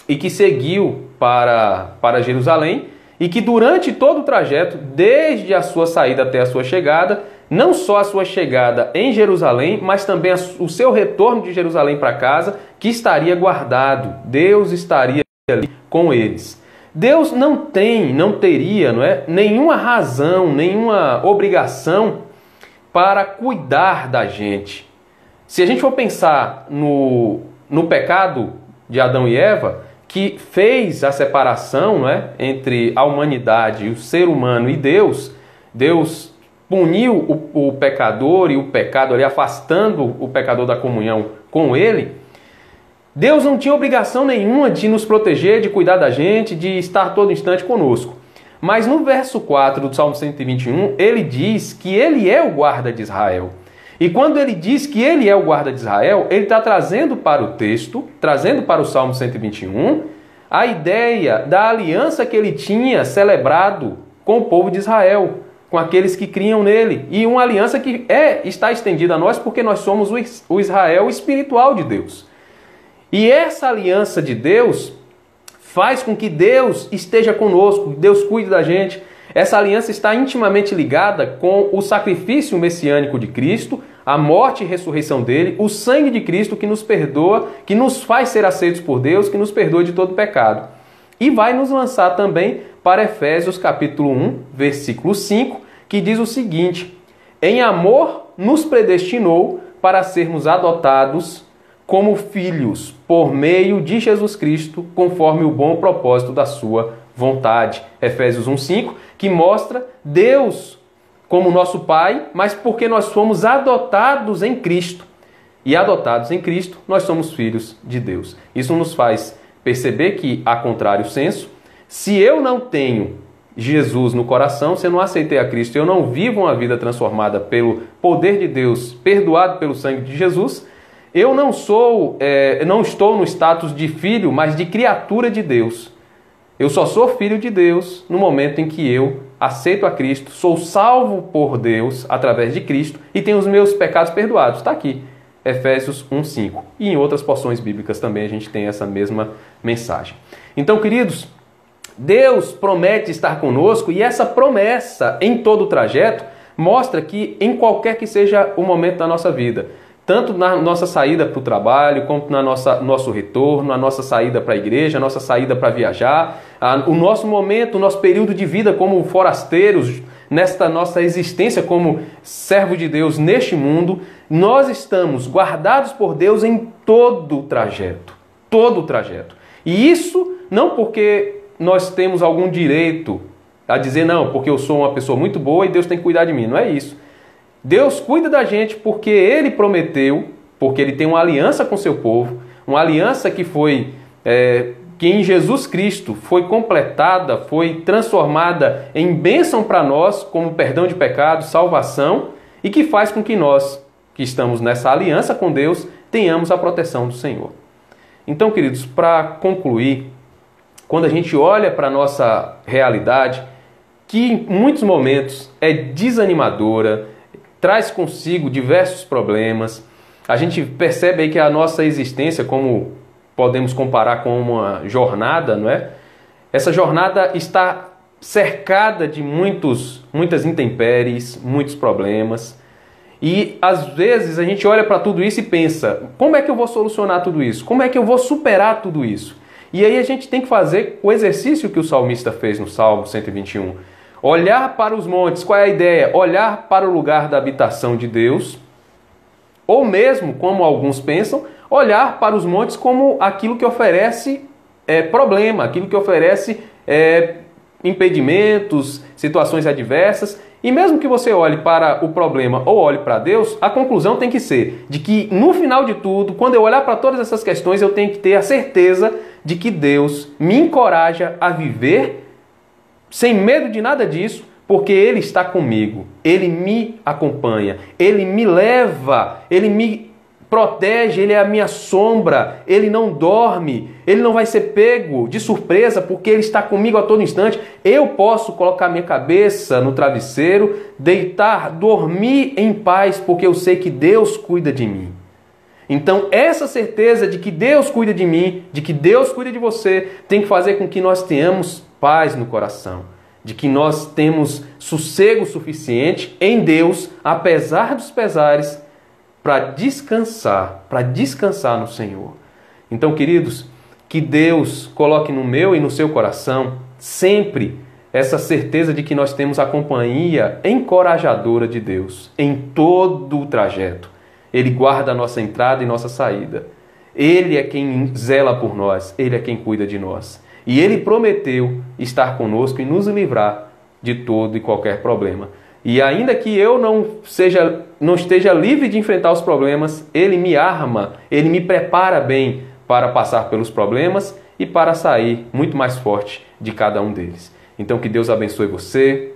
e que seguiu para Jerusalém, e que durante todo o trajeto, desde a sua saída até a sua chegada, não só a sua chegada em Jerusalém, mas também o seu retorno de Jerusalém para casa, que estaria guardado. Deus estaria ali com eles. Deus não teria, nenhuma razão, nenhuma obrigação para cuidar da gente. Se a gente for pensar no pecado de Adão e Eva, que fez a separação entre a humanidade, o ser humano e Deus, Deus puniu o pecador e o pecado ali, afastando o pecador da comunhão com ele. Deus não tinha obrigação nenhuma de nos proteger, de cuidar da gente, de estar todo instante conosco. Mas no verso 4 do Salmo 121, ele diz que ele é o guarda de Israel. E quando ele diz que ele é o guarda de Israel, ele está trazendo para o texto, trazendo para o Salmo 121, a ideia da aliança que ele tinha celebrado com o povo de Israel, com aqueles que criam nele. E uma aliança que está estendida a nós porque nós somos o Israel espiritual de Deus. E essa aliança de Deus faz com que Deus esteja conosco, Deus cuide da gente. Essa aliança está intimamente ligada com o sacrifício messiânico de Cristo, a morte e ressurreição dele, o sangue de Cristo que nos perdoa, que nos faz ser aceitos por Deus, que nos perdoa de todo pecado. E vai nos lançar também para Efésios capítulo 1, versículo 5, que diz o seguinte: em amor nos predestinou para sermos adotados como filhos por meio de Jesus Cristo, conforme o bom propósito da sua vontade. Efésios 1:5, que mostra Deus como nosso Pai, mas porque nós fomos adotados em Cristo. E adotados em Cristo, nós somos filhos de Deus. Isso nos faz perceber que, a contrário senso, se eu não tenho Jesus no coração, se eu não aceitei a Cristo, eu não vivo uma vida transformada pelo poder de Deus, perdoado pelo sangue de Jesus, eu não estou no status de filho, mas de criatura de Deus. Eu só sou filho de Deus no momento em que eu aceito a Cristo, sou salvo por Deus através de Cristo e tenho os meus pecados perdoados. Está aqui, Efésios 1:5. E em outras porções bíblicas também a gente tem essa mesma mensagem. Então, queridos, Deus promete estar conosco e essa promessa em todo o trajeto mostra que em qualquer que seja o momento da nossa vida, tanto na nossa saída para o trabalho, como no nosso retorno, a nossa saída para a igreja, a nossa saída para viajar, o nosso momento, o nosso período de vida como forasteiros, nesta nossa existência como servo de Deus neste mundo, nós estamos guardados por Deus em todo o trajeto. Todo o trajeto. E isso não porque nós temos algum direito a dizer, não, porque eu sou uma pessoa muito boa e Deus tem que cuidar de mim. Não é isso. Deus cuida da gente porque Ele prometeu, porque Ele tem uma aliança com seu povo, uma aliança que que em Jesus Cristo foi completada, foi transformada em bênção para nós, como perdão de pecados, salvação, e que faz com que nós, que estamos nessa aliança com Deus, tenhamos a proteção do Senhor. Então, queridos, para concluir, quando a gente olha para a nossa realidade, que em muitos momentos é desanimadora, traz consigo diversos problemas. A gente percebe aí que a nossa existência, como podemos comparar com uma jornada, não é? Essa jornada está cercada de muitas intempéries, muitos problemas. E às vezes a gente olha para tudo isso e pensa, como é que eu vou solucionar tudo isso? Como é que eu vou superar tudo isso? E aí a gente tem que fazer o exercício que o salmista fez no Salmo 121. Olhar para os montes, qual é a ideia? Olhar para o lugar da habitação de Deus, ou mesmo, como alguns pensam, olhar para os montes como aquilo que oferece problema, aquilo que oferece impedimentos, situações adversas. E mesmo que você olhe para o problema ou olhe para Deus, a conclusão tem que ser de que no final de tudo, quando eu olhar para todas essas questões, eu tenho que ter a certeza de que Deus me encoraja a viver sem medo de nada disso, porque Ele está comigo, Ele me acompanha, Ele me leva, Ele me protege, Ele é a minha sombra, Ele não dorme, Ele não vai ser pego de surpresa, porque Ele está comigo a todo instante. Eu posso colocar minha cabeça no travesseiro, deitar, dormir em paz, porque eu sei que Deus cuida de mim. Então, essa certeza de que Deus cuida de mim, de que Deus cuida de você, tem que fazer com que nós tenhamos paz no coração, de que nós temos sossego suficiente em Deus, apesar dos pesares, para descansar no Senhor. Então, queridos, que Deus coloque no meu e no seu coração sempre essa certeza de que nós temos a companhia encorajadora de Deus em todo o trajeto. Ele guarda a nossa entrada e nossa saída. Ele é quem zela por nós, Ele é quem cuida de nós. E Ele prometeu estar conosco e nos livrar de todo e qualquer problema. E ainda que eu não esteja livre de enfrentar os problemas, Ele me arma, Ele me prepara bem para passar pelos problemas e para sair muito mais forte de cada um deles. Então que Deus abençoe você,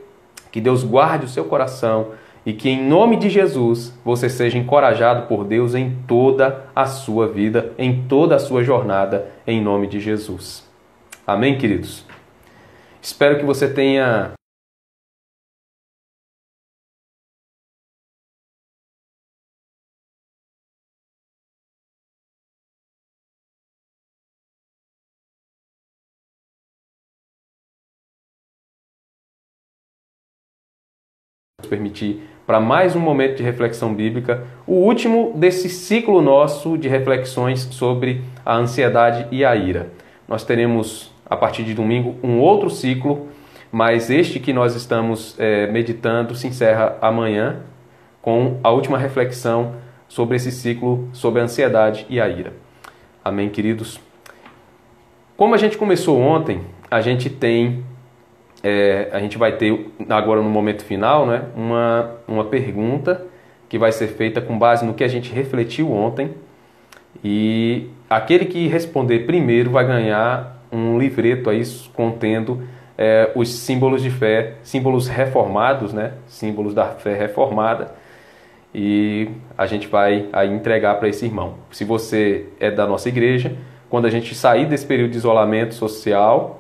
que Deus guarde o seu coração e que em nome de Jesus você seja encorajado por Deus em toda a sua vida, em toda a sua jornada, em nome de Jesus. Amém, queridos? Espero que você tenha permitir para mais um momento de reflexão bíblica, o último desse ciclo nosso de reflexões sobre a ansiedade e a ira. Nós teremos, a partir de domingo, um outro ciclo, mas este que nós estamos meditando se encerra amanhã com a última reflexão sobre esse ciclo, sobre a ansiedade e a ira. Amém, queridos? Como a gente começou ontem, a gente vai ter agora no momento final, né, uma pergunta que vai ser feita com base no que a gente refletiu ontem, e aquele que responder primeiro vai ganhar um livreto aí contendo os símbolos de fé, símbolos reformados, né, símbolos da fé reformada, e a gente vai aí entregar para esse irmão. Se você é da nossa igreja, quando a gente sair desse período de isolamento social,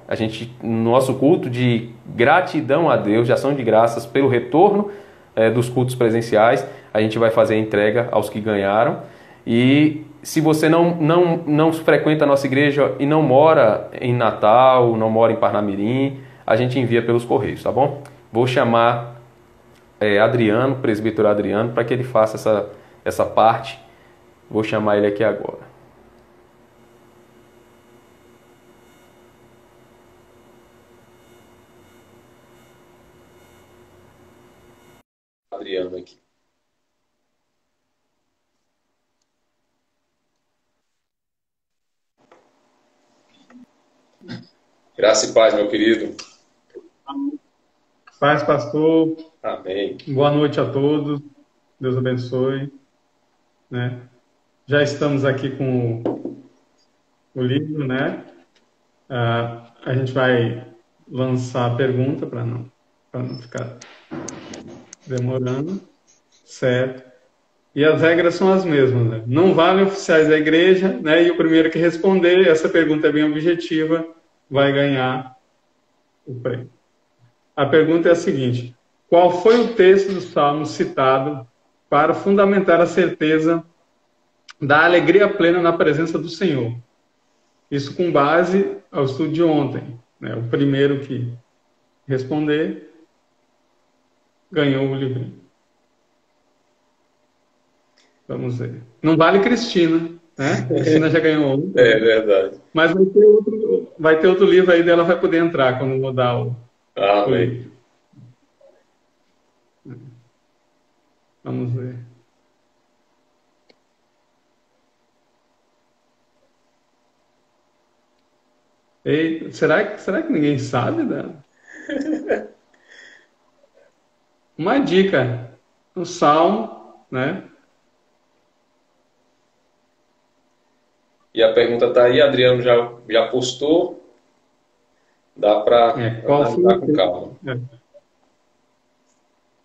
no nosso culto de gratidão a Deus, de ação de graças pelo retorno dos cultos presenciais, a gente vai fazer a entrega aos que ganharam. E se você não frequenta a nossa igreja e não mora em Natal, não mora em Parnamirim, a gente envia pelos correios, tá bom? Vou chamar Adriano, presbítero Adriano, para que ele faça essa parte. Vou chamar ele aqui agora. Adriano aqui. Graça e paz, meu querido. Paz, pastor. Amém. Boa noite a todos. Deus abençoe. Né? Já estamos aqui com o livro, né? A gente vai lançar a pergunta para não ficar demorando, certo? E as regras são as mesmas, né? Não valem oficiais da igreja, né? E o primeiro que responder, essa pergunta é bem objetiva, vai ganhar o prêmio. A pergunta é a seguinte: qual foi o texto do Salmo citado para fundamentar a certeza da alegria plena na presença do Senhor? Isso com base ao estudo de ontem, né? O primeiro que responder ganhou o livrinho. Vamos ver. Não vale Cristina, né? Cristina já ganhou um. É verdade. Mas vai ter outro livro aí dela, vai poder entrar quando mudar o livro. Vamos ver. Eita, será que ninguém sabe, né? Uma dica, o Salmo, né? E a pergunta está aí, Adriano já postou. Dá para analisar com calma.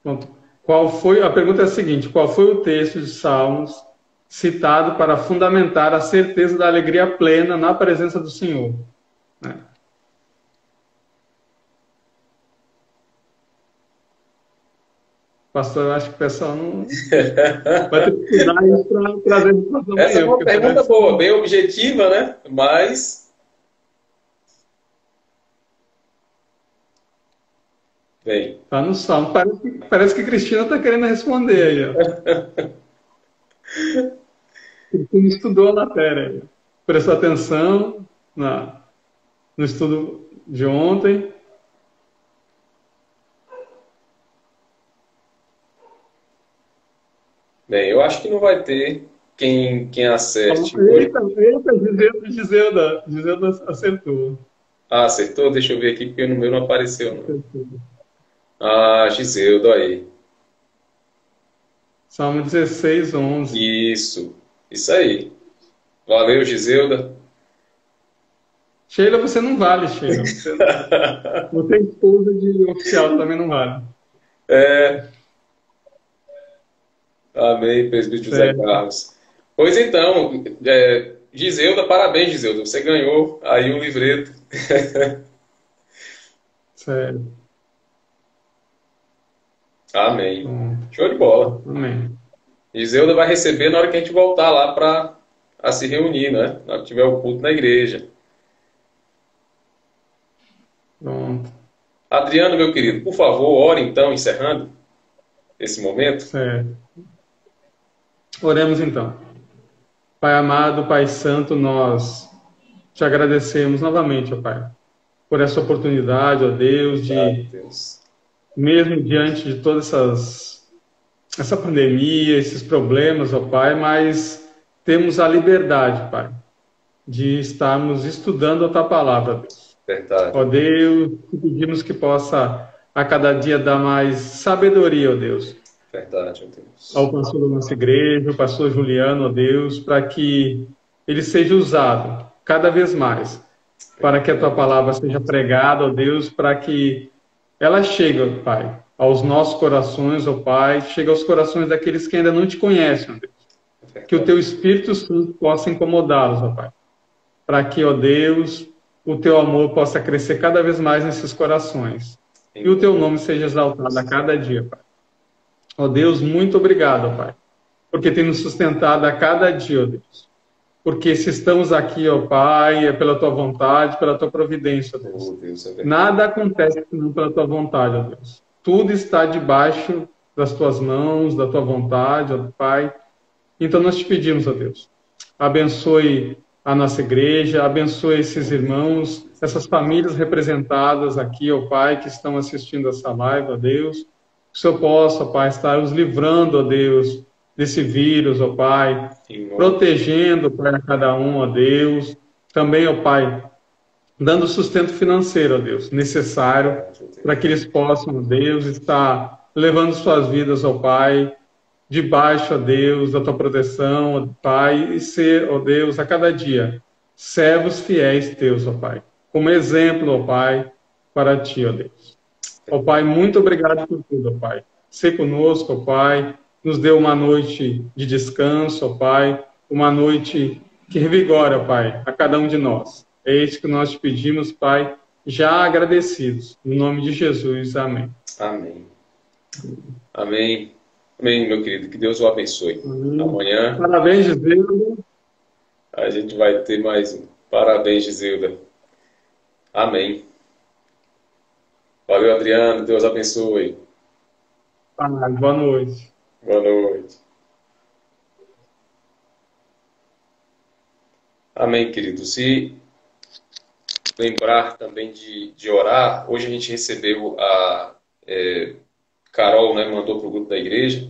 Pronto. A pergunta é a seguinte: qual foi o texto de Salmos citado para fundamentar a certeza da alegria plena na presença do Senhor? Né? Pastor, eu acho que o pessoal não vai ter que estudar isso para trazer informação. Essa é uma pergunta boa, bem objetiva, né? Mas bem. Tá no Salmo. Parece que Cristina está querendo responder aí, ó. Cristina estudou a matéria. Prestou atenção no estudo de ontem. Bem, eu acho que não vai ter quem acerte. Eita, Giselda acertou. Ah, acertou? Deixa eu ver aqui, porque no meu não apareceu. Não. Ah, Giselda, aí. Salmo 16, 11. Isso aí. Valeu, Giselda. Sheila, você não vale, Sheila. Você é esposa de oficial, também não vale. É, amém, presbítero José Sério, Carlos. Pois então, Giseuda, parabéns, Giseuda. Você ganhou aí um livreto. sério. Amém. Pronto. Show de bola. Amém. Giseuda vai receber na hora que a gente voltar lá para se reunir, né? Na hora que tiver o culto na igreja. Pronto. Adriano, meu querido, por favor, ore então, encerrando esse momento. Certo. Oremos então. Pai amado, Pai santo, nós te agradecemos novamente, ó Pai, por essa oportunidade, ó Deus, Obrigado, de, Deus. mesmo diante de todas essa pandemia, esses problemas, ó Pai, mas temos a liberdade, Pai, de estarmos estudando a Tua palavra, Deus. Verdade, Ó Deus, te pedimos que possa a cada dia dar mais sabedoria, ó Deus, verdade, ó Deus. ao pastor da nossa igreja, o pastor Juliano, ó Deus, para que ele seja usado cada vez mais, para que a tua palavra seja pregada, ó Deus, para que ela chegue, ó Pai, aos nossos corações, ó Pai, chegue aos corações daqueles que ainda não te conhecem, ó Deus. Que o Verdade. teu Espírito Santo possa incomodá-los, ó Pai, para que, ó Deus, o teu amor possa crescer cada vez mais nesses corações. E o teu nome seja exaltado a cada dia, Pai. Ó Deus, muito obrigado, ó Pai, porque tem nos sustentado a cada dia, ó Deus. Porque se estamos aqui, ó Pai, é pela tua vontade, pela tua providência, ó Deus. Oh, Deus, é verdade. Nada acontece senão pela tua vontade, ó Deus. Tudo está debaixo das tuas mãos, da tua vontade, ó Pai. Então nós te pedimos, ó Deus, abençoe a nossa igreja, abençoe esses irmãos, essas famílias representadas aqui, ó Pai, que estão assistindo essa live, ó Deus. Que o Senhor possa, ó Pai, estar os livrando, ó Deus, desse vírus, ó Pai, protegendo, Pai, a cada um, ó Deus. Também, ó Pai, dando sustento financeiro, ó Deus, necessário para que eles possam, ó Deus, estar levando suas vidas, ó Pai, debaixo, ó Deus, da tua proteção, ó Pai, e ser, ó Deus, a cada dia, servos fiéis teus, ó Pai, como exemplo, ó Pai, para ti, ó Deus. Ó Pai, muito obrigado por tudo, ó Pai. Ser conosco, ó Pai, nos dê uma noite de descanso, ó Pai, uma noite que revigora, ó Pai, a cada um de nós. É isso que nós te pedimos, Pai, já agradecidos. Em nome de Jesus, amém. Amém. Amém. Amém, meu querido. Que Deus o abençoe. Amém. Amanhã Parabéns, Gisele. a gente vai ter mais um. Parabéns, Giselda. Amém. Valeu, Adriano. Deus abençoe. Boa noite. Boa noite. Amém, queridos. E lembrar também de orar. Hoje a gente recebeu Carol, né, mandou para o grupo da igreja,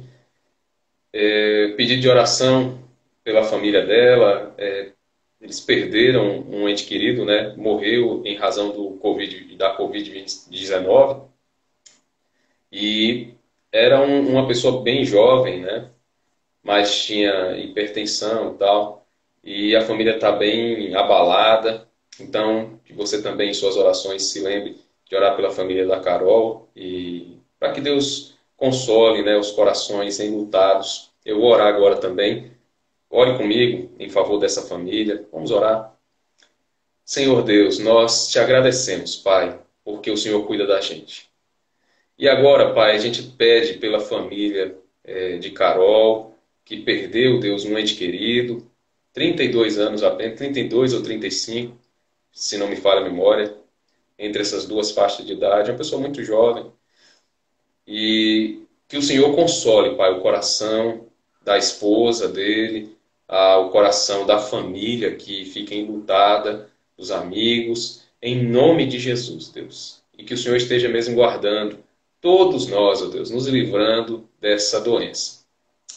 pedido de oração pela família dela. Eles perderam um ente querido, né, morreu em razão da Covid-19. E era uma pessoa bem jovem, né, mas tinha hipertensão e tal. E a família está bem abalada. Então, que você também, em suas orações, se lembre de orar pela família da Carol e para que Deus console, né, os corações enlutados. Eu vou orar agora também. Ore comigo em favor dessa família. Vamos orar. Senhor Deus, nós te agradecemos, Pai, porque o Senhor cuida da gente. E agora, Pai, a gente pede pela família de Carol, que perdeu, Deus, um ente querido, 32 anos apenas, 32 ou 35, se não me falha a memória, entre essas duas faixas de idade, uma pessoa muito jovem. E que o Senhor console, Pai, o coração da esposa dele, o coração da família que fica enlutada, dos amigos, em nome de Jesus, Deus. E que o Senhor esteja mesmo guardando todos nós, ó Deus, nos livrando dessa doença.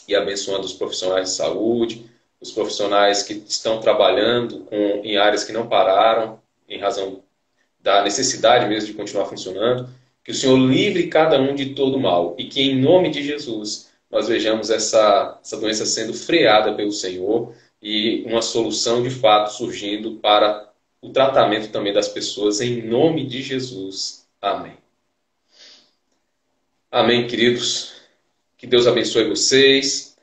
E abençoando os profissionais de saúde, os profissionais que estão trabalhando em áreas que não pararam, em razão da necessidade mesmo de continuar funcionando. Que o Senhor livre cada um de todo mal. E que em nome de Jesus nós vejamos essa doença sendo freada pelo Senhor e uma solução de fato surgindo para o tratamento também das pessoas, em nome de Jesus. Amém. Amém, queridos. Que Deus abençoe vocês.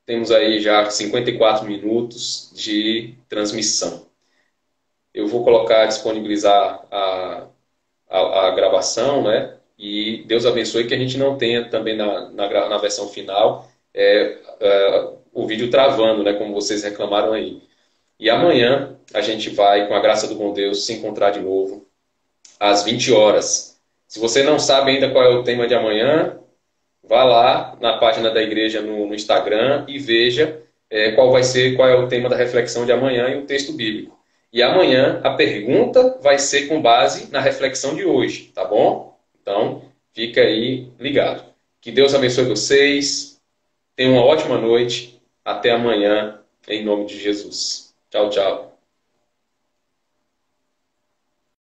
Temos aí já 54 minutos de transmissão. Eu vou disponibilizar a gravação, né? E Deus abençoe que a gente não tenha também na versão final o vídeo travando, né? Como vocês reclamaram aí. E amanhã a gente vai, com a graça do bom Deus, se encontrar de novo às 20 horas. Se você não sabe ainda qual é o tema de amanhã, vá lá na página da igreja no Instagram e veja qual é o tema da reflexão de amanhã e o texto bíblico. E amanhã a pergunta vai ser com base na reflexão de hoje, tá bom? Então, fica aí ligado. Que Deus abençoe vocês. Tenham uma ótima noite. Até amanhã, em nome de Jesus. Tchau, tchau.